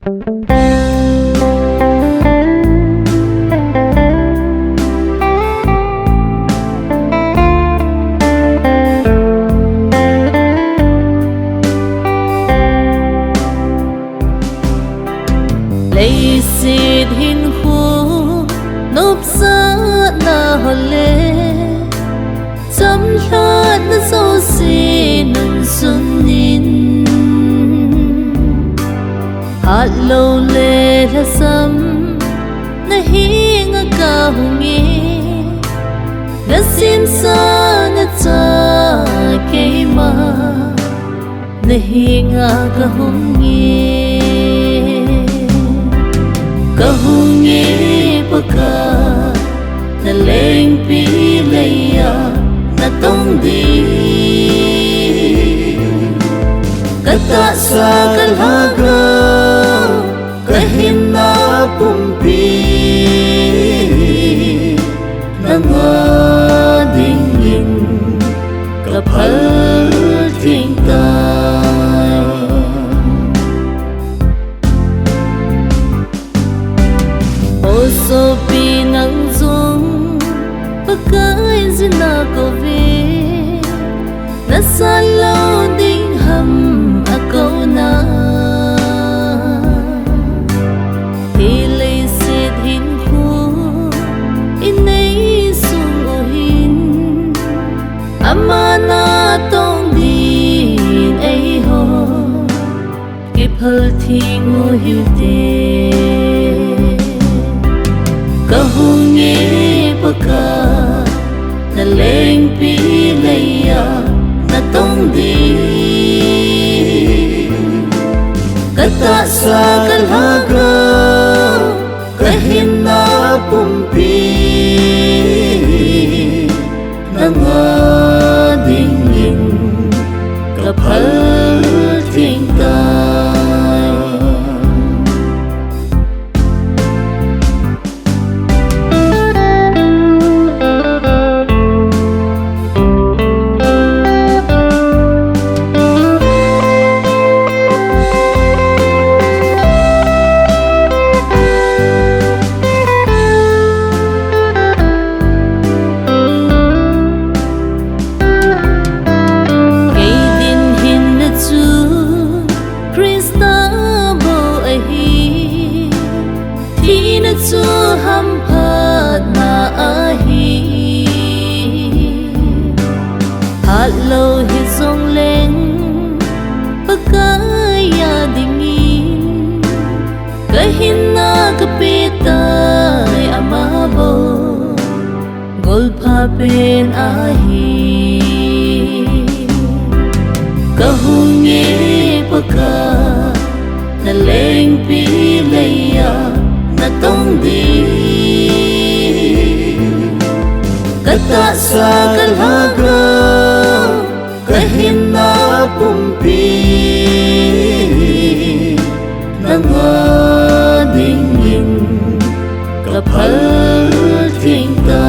lấy xịt hin khu nộp xa na hole chấm lát na dấu xì nâng xuân nín hát lâu lê là sâm na hi nga ca hungi na xin sa na cha kê ma na hi nga ca hungi kahungi paka na leng pi leya na tong di kata sa kalhaga kahin na pumpi nangadingin kapal tingka so pinang dung pagkain sinakovi nasa law ding ham ako na hilay sit hin ko inay sunguhin ama na tong din ay ho kipal ting o hilde kahungi paka na leng pi leya na tong di kata sa kalhaga kahin na pumpi nangadingin kapal tingka chu hampat na ahi hát lâu hít sông lên pagkaya dingin kahin na kapitay amabo golpapin ahi kahungi pagka na leng pilaya na tong di kata sa kalhaga kahin na pumpi nangadingin kapal tingka